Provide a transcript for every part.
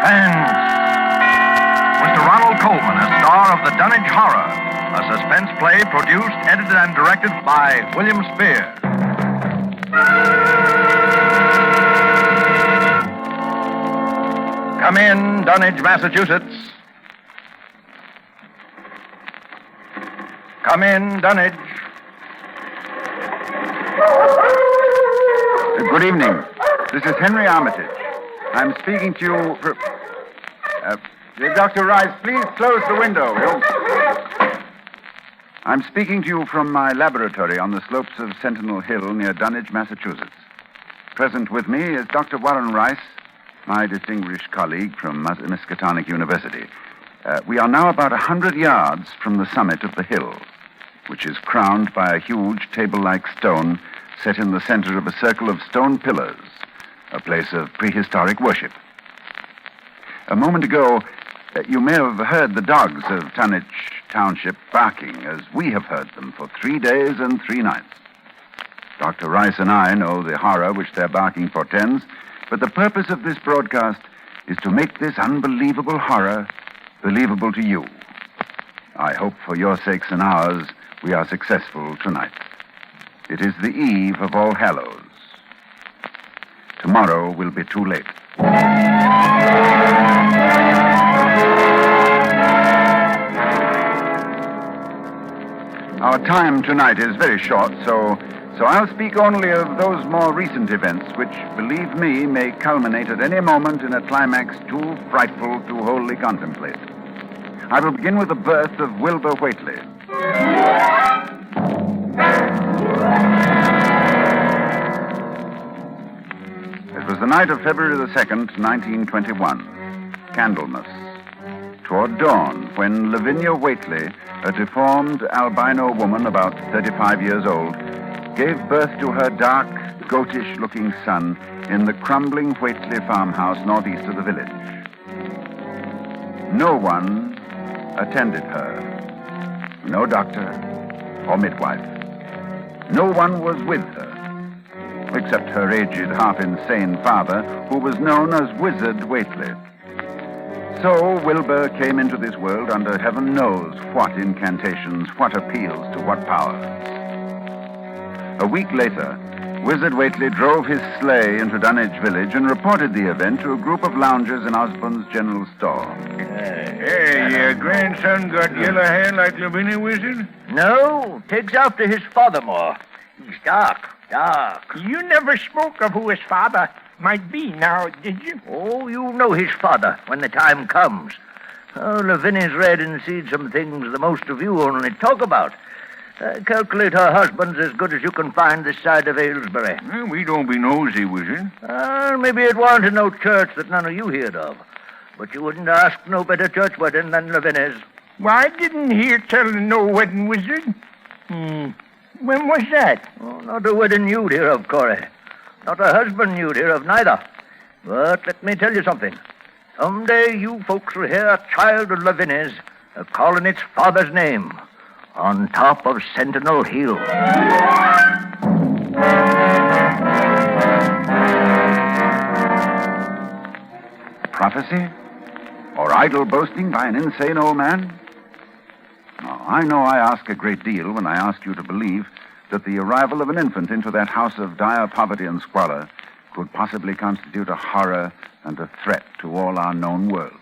Suspense. Mr. Ronald Colman, a star of the Dunwich Horror, a suspense play produced, edited, and directed by William Spear. Come in, Dunwich, Massachusetts. Come in, Dunwich. Good evening. This is Henry Armitage. I'm speaking to you for... Dr. Rice, please close the window. I'm speaking to you from my laboratory on the slopes of Sentinel Hill near Dunwich, Massachusetts. Present with me is Dr. Warren Rice, my distinguished colleague from Miskatonic University. We are now about 100 yards from the summit of the hill, which is crowned by a huge table-like stone set in the center of a circle of stone pillars, a place of prehistoric worship. A moment ago, you may have heard the dogs of Dunwich Township barking, as we have heard them for 3 days and 3 nights. Dr. Rice and I know the horror which their barking portends, but the purpose of this broadcast is to make this unbelievable horror believable to you. I hope for your sakes and ours we are successful tonight. It is the eve of All Hallows. Tomorrow will be too late. Our time tonight is very short, so I'll speak only of those more recent events which, believe me, may culminate at any moment in a climax too frightful to wholly contemplate. I will begin with the birth of Wilbur Whately. It was the night of February the 2nd, 1921, Candlemas, toward dawn, when Lavinia Whately, a deformed albino woman about 35 years old, gave birth to her dark, goatish-looking son in the crumbling Whately farmhouse northeast of the village. No one attended her. No doctor or midwife. No one was with her, except her aged, half-insane father, who was known as Wizard Whately. So Wilbur came into this world under heaven knows what incantations, what appeals to what powers. A week later, Wizard Whately drove his sleigh into Dunwich village and reported the event to a group of loungers in Osborne's general store. Hey, your grandson got yellow hair like Lavinia, Wizard? No, takes after his father more. He's dark. You never spoke of who his father might be now, did you? Oh, you know his father when the time comes. Oh, Lavinia's read and seen some things the most of you only talk about. I calculate her husband's as good as you can find this side of Aylesbury. Well, we don't be nosy, Wizard. Maybe it warn't in no church that none of you heard of. But you wouldn't ask no better church wedding than Lavinia's. Why, I didn't hear tell of no wedding, Wizard. When was that? Oh, not a wedding you'd hear of, Corey. Not a husband you'd hear of, neither. But let me tell you something. Someday you folks will hear a child of Lavinia's calling its father's name on top of Sentinel Hill. Prophecy? Or idle boasting by an insane old man? Now, I know I ask a great deal when I ask you to believe that the arrival of an infant into that house of dire poverty and squalor could possibly constitute a horror and a threat to all our known world.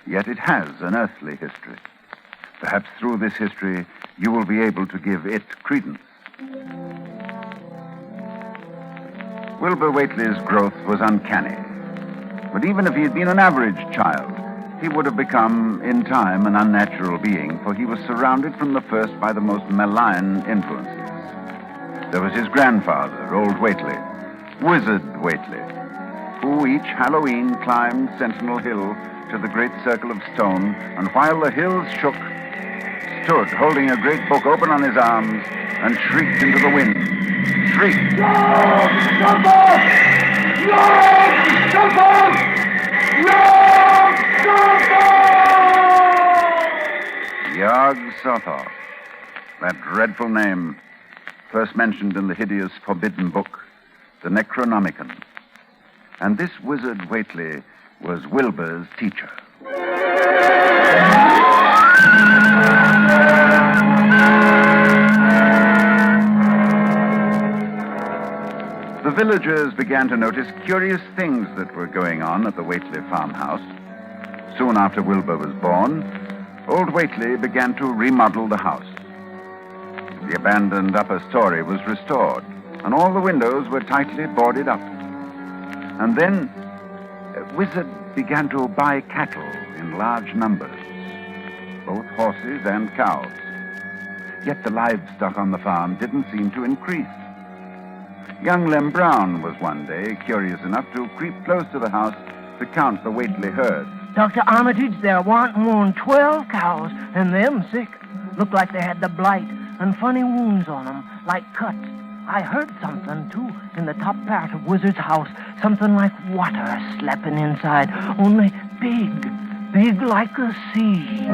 Yet it has an earthly history. Perhaps through this history, you will be able to give it credence. Wilbur Whately's growth was uncanny. But even if he had been an average child, he would have become, in time, an unnatural being, for he was surrounded from the first by the most malign influences. There was his grandfather, old Whately, Wizard Whately, who each Halloween climbed Sentinel Hill to the great circle of stone, and while the hills shook, stood holding a great book open on his arms and shrieked into the wind. Shrieked. Yog-Sothoth, that dreadful name, first mentioned in the hideous forbidden book, the Necronomicon. And this Wizard Whately was Wilbur's teacher. The villagers began to notice curious things that were going on at the Whately farmhouse. Soon after Wilbur was born, old Whately began to remodel the house. The abandoned upper story was restored, and all the windows were tightly boarded up. And then, Wizard began to buy cattle in large numbers, both horses and cows. Yet the livestock on the farm didn't seem to increase. Young Lem Brown was one day curious enough to creep close to the house to count the Whately herd. Dr. Armitage, there warn't more than 12 cows, and them sick. Looked like they had the blight and funny wounds on 'em, like cuts. I heard something, too, in the top part of Wizard's house. Something like water slapping inside, only big like a sea.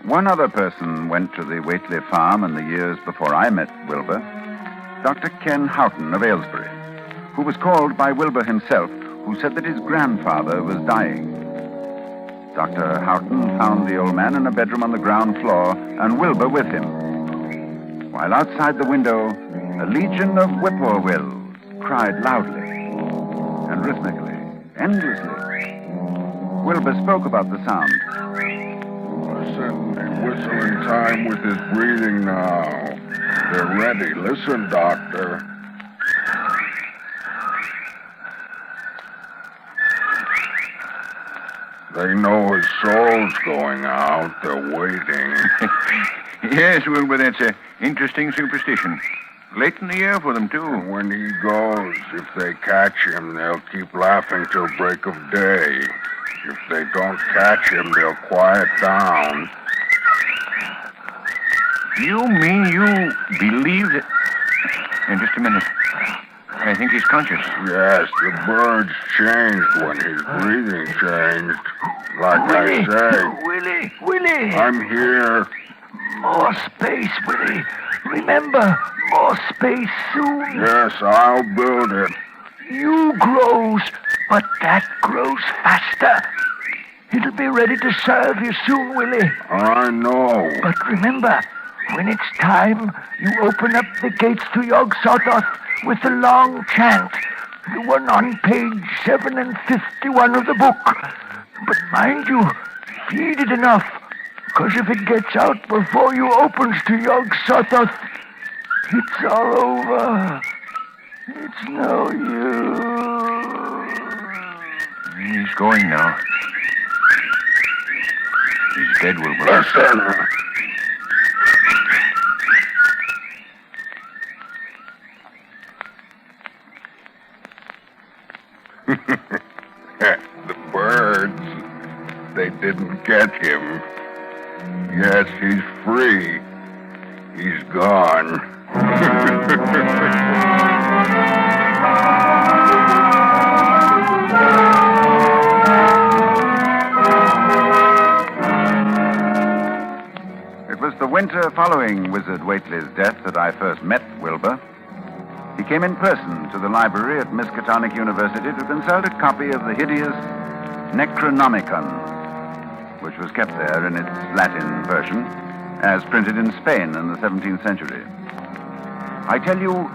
One other person went to the Whately farm in the years before I met Wilbur, Dr. Ken Houghton of Aylesbury, who was called by Wilbur himself, who said that his grandfather was dying. Dr. Houghton found the old man in a bedroom on the ground floor, and Wilbur with him. While outside the window, a legion of whippoorwills cried loudly and rhythmically, endlessly. Wilbur spoke about the sound. Listen, he's whistling time with his breathing now. They're ready. Listen, Doctor. They know his soul's going out. They're waiting. Yes, Wilbur, that's an interesting superstition. Late in the year for them, too. And when he goes, if they catch him, they'll keep laughing till break of day. If they don't catch him, they'll quiet down. You mean you believe that... Just a minute. I think he's conscious. Yes, the birds changed when his breathing changed. Like I say. Willie! I'm here. More space, Willie. Remember, more space soon. Yes, I'll build it. You grows, but that grows faster. It'll be ready to serve you soon, Willie. I know. But remember, when it's time, you open up the gates to Yog Sothoth with a long chant, the one on page 751 of the book. But mind you, feed it enough, because if it gets out before you opens to Yog Sothoth, it's all over. It's no use. He's going now. He's dead, Wilbur. Listen. The birds, they didn't get him. Yes, he's free. He's gone. It was the winter following Wizard Whately's death that I first met Wilbur. He came in person to the library at Miskatonic University to consult a copy of the hideous Necronomicon, which was kept there in its Latin version, as printed in Spain in the 17th century. I tell you,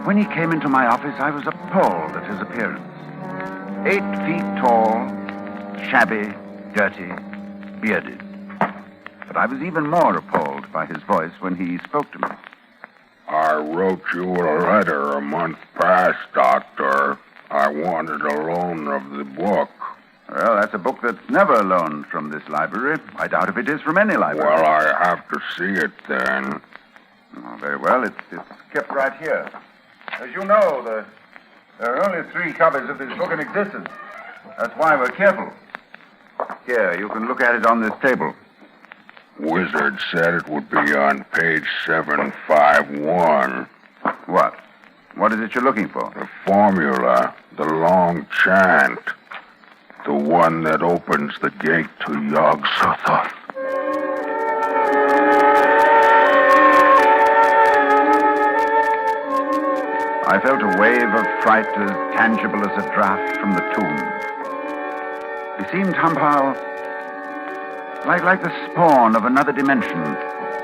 when he came into my office, I was appalled at his appearance. 8 feet tall, shabby, dirty, bearded. But I was even more appalled by his voice when he spoke to me. I wrote you a letter a month past, Doctor. I wanted a loan of the book. Well, that's a book that's never loaned from this library. I doubt if it is from any library. Well, I have to see it then. Oh, very well. It's kept right here. As you know, there are only 3 copies of this book in existence. That's why we're careful. Here, you can look at it on this table. Wizard said it would be on page 751. What? What is it you're looking for? The formula, the long chant. The one that opens the gate to Yog Sothoth. felt a wave of fright as tangible as a draught from the tomb. He seemed somehow like the spawn of another dimension,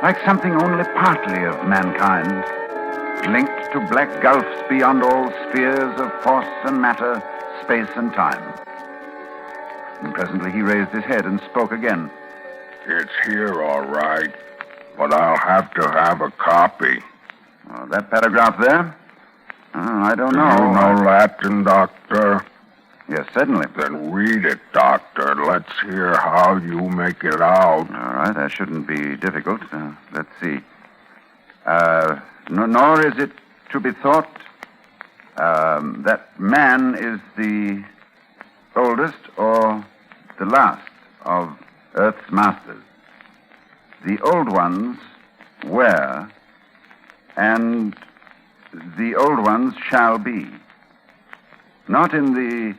like something only partly of mankind, linked to black gulfs beyond all spheres of force and matter, space and time. And presently he raised his head and spoke again. It's here, all right, but I'll have to have a copy. Oh, that paragraph there? I don't know. Do you know Latin, Doctor? Yes, certainly. Then read it, Doctor. Let's hear how you make it out. All right, that shouldn't be difficult. Let's see. Nor is it to be thought that man is the oldest or the last of Earth's masters. The old ones were, and the old ones shall be. Not in the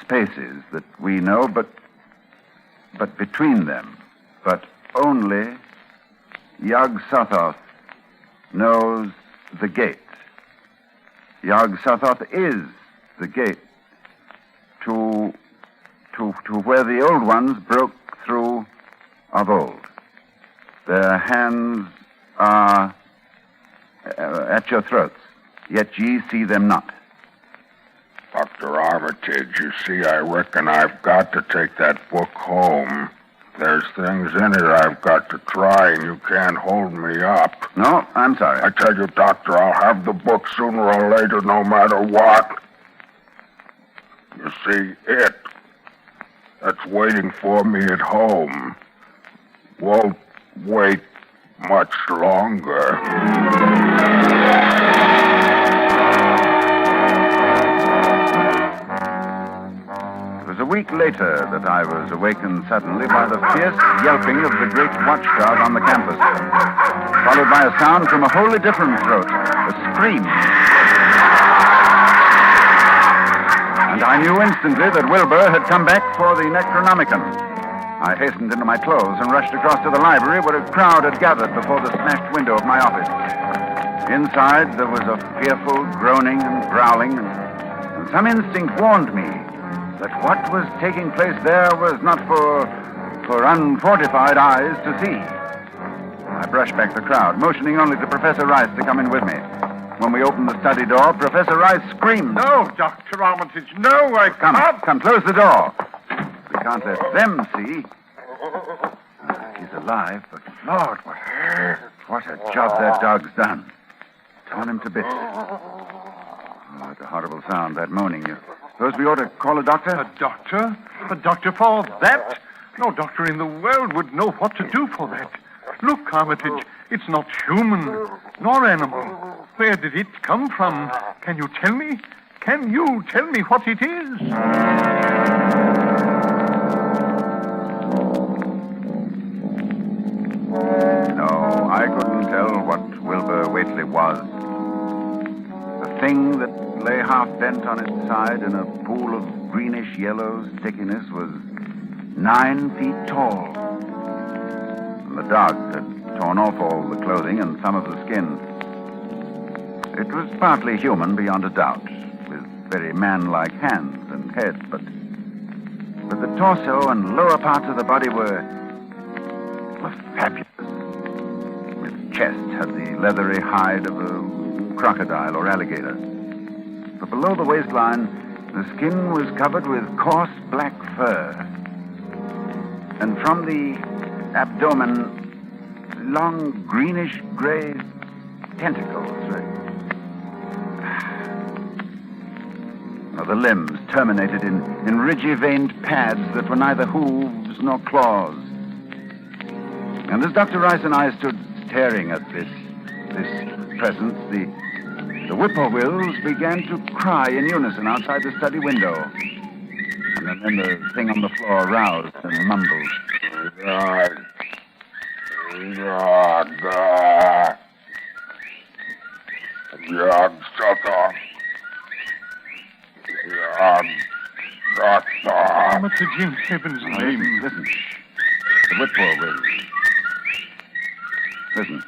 spaces that we know, but between them. But only Yog-Sothoth knows the gate. Yog-Sothoth is the gate to where the old ones broke through of old. Their hands are at your throats, yet ye see them not. Dr. Armitage, you see, I reckon I've got to take that book home. There's things in it I've got to try, and you can't hold me up. No, I'm sorry. I tell you, Doctor, I'll have the book sooner or later, no matter what. You see, that's waiting for me at home won't wait much longer. It was a week later that I was awakened suddenly by the fierce yelping of the great watchdog on the campus, followed by a sound from a wholly different throat, a scream. And I knew instantly that Wilbur had come back for the Necronomicon. I hastened into my clothes and rushed across to the library where a crowd had gathered before the smashed window of my office. Inside there was a fearful groaning and growling, and some instinct warned me that what was taking place there was not for unfortified eyes to see. I brushed back the crowd, motioning only to Professor Rice to come in with me. When we opened the study door, Professor Rice screamed. No, Dr. Armitage, no, I can't. Come, close the door. We can't let them see. He's alive, but Lord, what a job that dog's done. Torn him to bits. Oh, it's a horrible sound, that moaning. You suppose we ought to call a doctor? A doctor? A doctor for that? No doctor in the world would know what to do for that. Look, Armitage, it's not human, nor animal. Where did it come from? Can you tell me? Can you tell me what it is? No, I couldn't tell what Wilbur Whately was. The thing that lay half bent on its side in a pool of greenish-yellow stickiness was 9 feet tall. And the dog had torn off all the clothing and some of the skin. It was partly human, beyond a doubt, with very man-like hands and head, but the torso and lower parts of the body were fabulous. Its chest had the leathery hide of a crocodile or alligator. But below the waistline, the skin was covered with coarse black fur. And from the abdomen, long greenish-gray tentacles. The limbs terminated in ridgy-veined pads that were neither hooves nor claws. And as Dr. Rice and I stood staring at this presence, the whippoorwills began to cry in unison outside the study window. And then the thing on the floor roused and mumbled. Yog-Sothoth. Yog-Sothoth. Armitage, in heaven's name. Listen. The whippoorwills. Listen.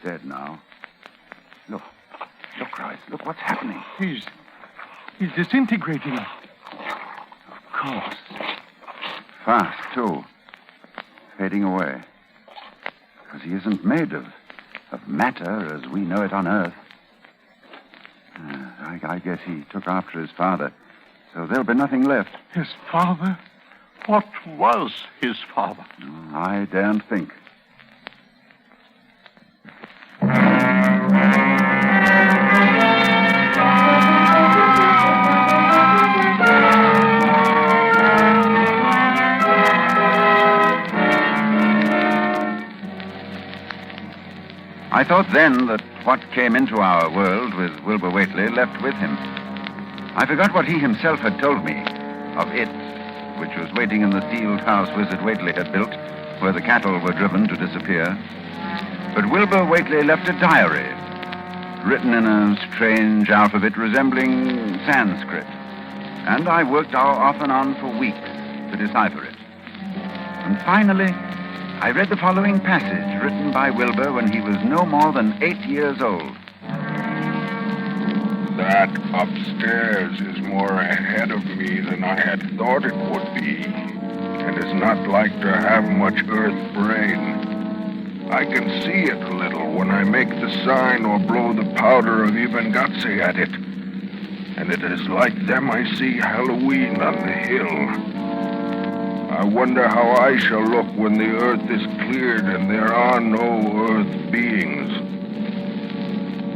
dead now. Look, Rice, look what's happening. He's disintegrating. Of course. Fast, too. Fading away. Because he isn't made of matter as we know it on Earth. I guess he took after his father, so there'll be nothing left. His father? What was his father? I daren't think. I thought then that what came into our world with Wilbur Whately left with him. I forgot what he himself had told me of it, which was waiting in the sealed house Wizard Whately had built, where the cattle were driven to disappear. But Wilbur Whately left a diary, written in a strange alphabet resembling Sanskrit. And I worked off and on for weeks to decipher it. And finally, I read the following passage written by Wilbur when he was no more than 8 years old. That upstairs is more ahead of me than I had thought it would be, and is not like to have much earth brain. I can see it a little when I make the sign or blow the powder of Ibengatse at it, and it is like them I see Halloween on the hill. I wonder how I shall look when the earth is cleared and there are no earth beings.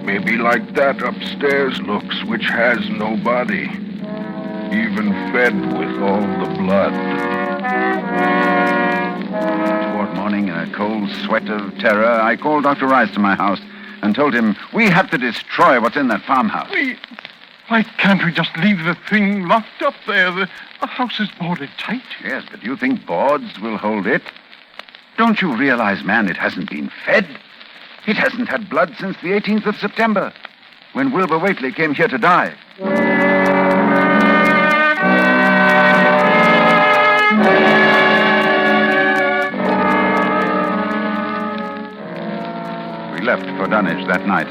Maybe like that upstairs looks, which has no body, even fed with all the blood. Toward morning, in a cold sweat of terror, I called Dr. Rice to my house and told him we have to destroy what's in that farmhouse. Why can't we just leave the thing locked up there? The house is boarded tight. Yes, but you think boards will hold it? Don't you realize, man, it hasn't been fed? It hasn't had blood since the 18th of September, when Wilbur Whately came here to die. We left for Dunwich that night,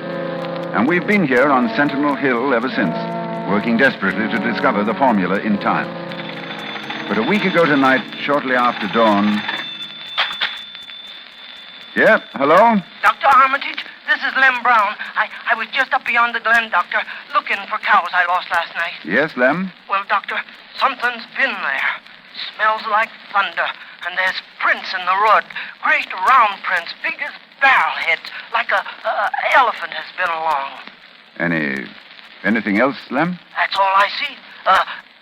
and we've been here on Sentinel Hill ever since, working desperately to discover the formula in time. But a week ago tonight, shortly after dawn... Yeah, hello? Dr. Armitage, this is Lem Brown. I was just up beyond the glen, Doctor, looking for cows I lost last night. Yes, Lem? Well, Doctor, something's been there. Smells like thunder, and there's prints in the road. Great round prints, big as barrel heads, like a elephant has been along. Anything else, Lem? That's all I see.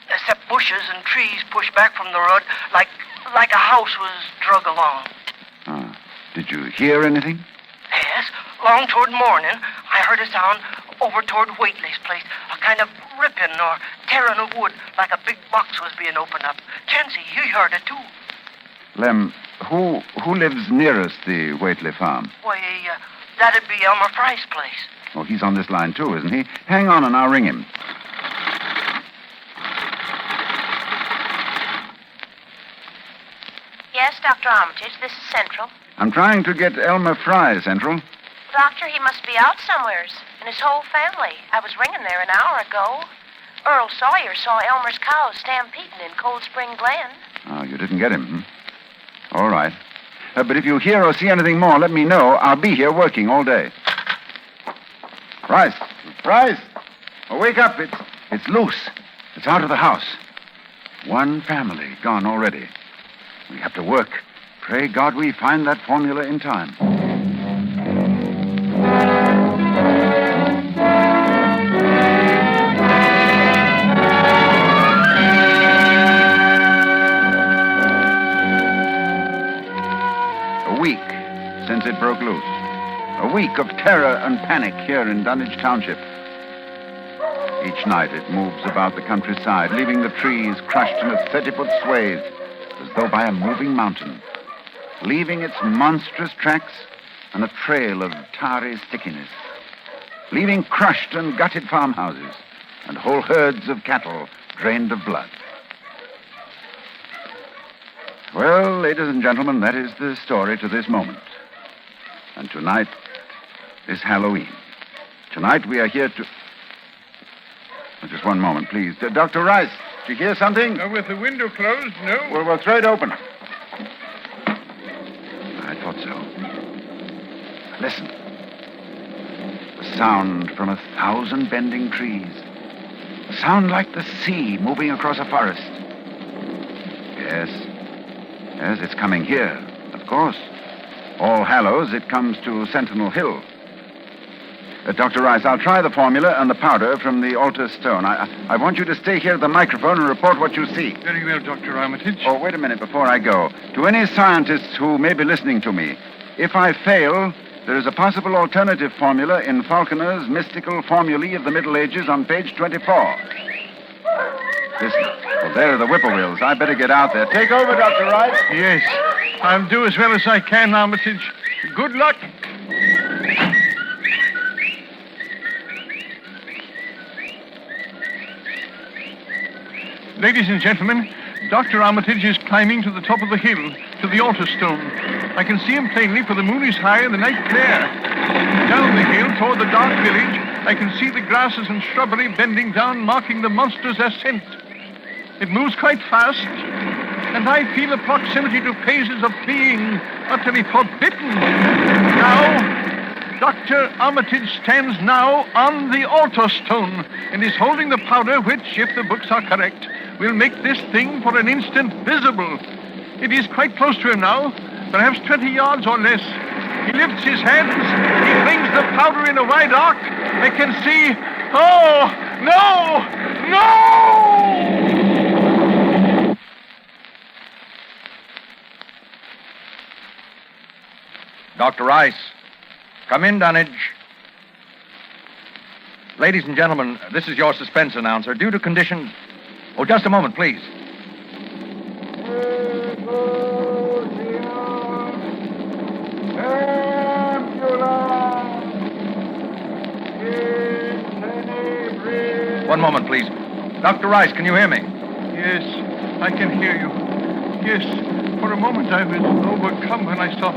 Except bushes and trees pushed back from the road, like a house was drug along. Ah. Did you hear anything? Yes, long toward morning, I heard a sound over toward Whately's place, a kind of ripping or tearing of wood, like a big box was being opened up. Chancey, you heard it too. Lem, who lives nearest the Whately farm? Why, that'd be Elmer Fry's place. Oh, he's on this line too, isn't he? Hang on and I'll ring him. Yes, Dr. Armitage, this is Central. I'm trying to get Elmer Fry, Central. Doctor, he must be out somewheres, and his whole family. I was ringing there an hour ago. Earl Sawyer saw Elmer's cows stampeding in Cold Spring Glen. Oh, you didn't get him, hmm? All right. But if you hear or see anything more, let me know. I'll be here working all day. Rice! Oh, wake up. It's loose. It's out of the house. One family gone already. We have to work. Pray God we find that formula in time. A week since it broke loose. A week of terror and panic here in Dunwich Township. Each night it moves about the countryside, leaving the trees crushed in a 30-foot swathe, as though by a moving mountain, leaving its monstrous tracks on a trail of tarry stickiness, leaving crushed and gutted farmhouses and whole herds of cattle drained of blood. Well, ladies and gentlemen, that is the story to this moment. And tonight, this Halloween. Tonight we are here to... Just one moment, please. Dr. Rice, did you hear something? With the window closed, no. Well, we'll throw it open. I thought so. Listen. A sound from 1,000 bending trees. A sound like the sea moving across a forest. Yes. Yes, it's coming here, of course. All Hallows, it comes to Sentinel Hill. Dr. Rice, I'll try the formula and the powder from the altar stone. I want you to stay here at the microphone and report what you see. Very well, Dr. Armitage. Oh, wait a minute before I go. To any scientists who may be listening to me, if I fail, there is a possible alternative formula in Falconer's Mystical Formulae of the Middle Ages on page 24. Listen. Well, there are the whippoorwills. I better get out there. Take over, Dr. Rice. Yes. I'll do as well as I can, Armitage. Good luck. Ladies and gentlemen, Dr. Armitage is climbing to the top of the hill, to the altar stone. I can see him plainly, for the moon is high and the night clear. Down the hill, toward the dark village, I can see the grasses and shrubbery bending down, marking the monster's ascent. It moves quite fast, and I feel the proximity to phases of being utterly forbidden. Now, Dr. Armitage stands now on the altar stone and is holding the powder which, if the books are correct, will make this thing for an instant visible. It is quite close to him now, perhaps 20 yards or less. He lifts his hands. He flings the powder in a wide arc. I can see... Oh, no! No! Dr. Rice. Come in, Dunwich. Ladies and gentlemen, this is your suspense announcer. Due to conditions... Oh, just a moment, please. One moment, please. Dr. Rice, can you hear me? Yes, I can hear you. Yes, for a moment I was overcome when I saw...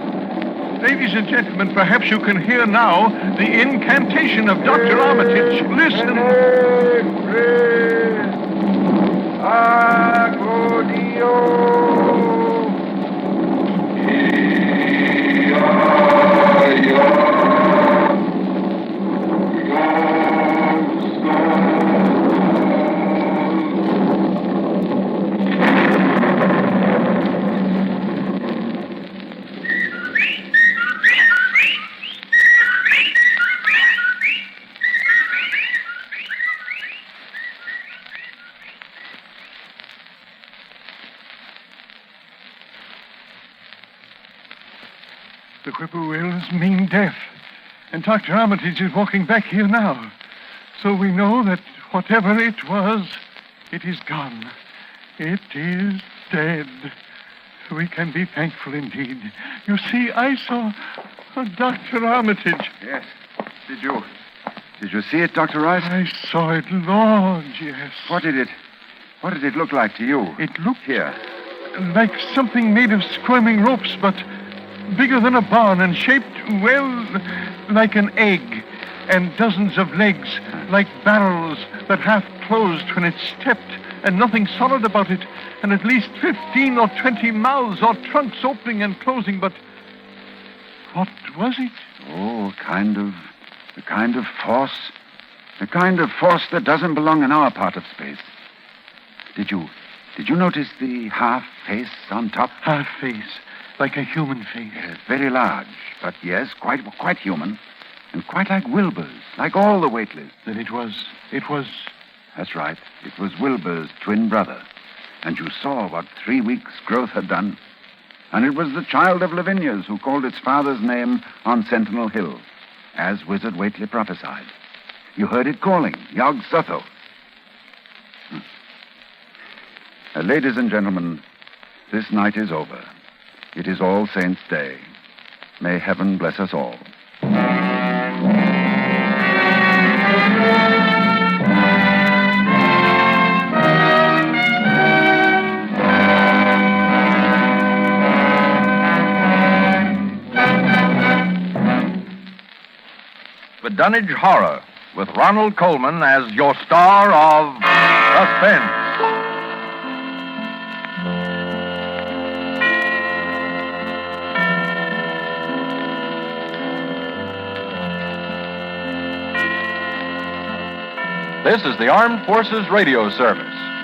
Ladies and gentlemen, perhaps you can hear now the incantation of Dr. Armitage. Listen. The whippoorwills mean death. And Dr. Armitage is walking back here now. So we know that whatever it was, it is gone. It is dead. We can be thankful indeed. You see, I saw Dr. Armitage. Yes. Did you see it, Dr. Rice? I saw it, Lord, yes. What did it look like to you? It looked Here. like something made of squirming ropes, but bigger than a barn and shaped, well, like an egg, and dozens of legs, like barrels that half closed when it stepped, and nothing solid about it, and at least 15 or 20 mouths or trunks opening and closing, but what was it? Oh, the kind of force that doesn't belong in our part of space. Did you notice the half face on top? Half face, like a human face. Yes, very large, but yes, quite human, and quite like Wilbur's, like all the waitlist. Then it was... That's right. It was Wilbur's twin brother. And you saw what 3 weeks' growth had done. And it was the child of Lavinia's who called its father's name on Sentinel Hill, as Wizard Whately prophesied. You heard it calling, Yog Sotho. Ladies and gentlemen, this night is over. It is All Saints' Day. May heaven bless us all. Dunwich Horror, with Ronald Coleman as your star of Suspense. This is the Armed Forces Radio Service.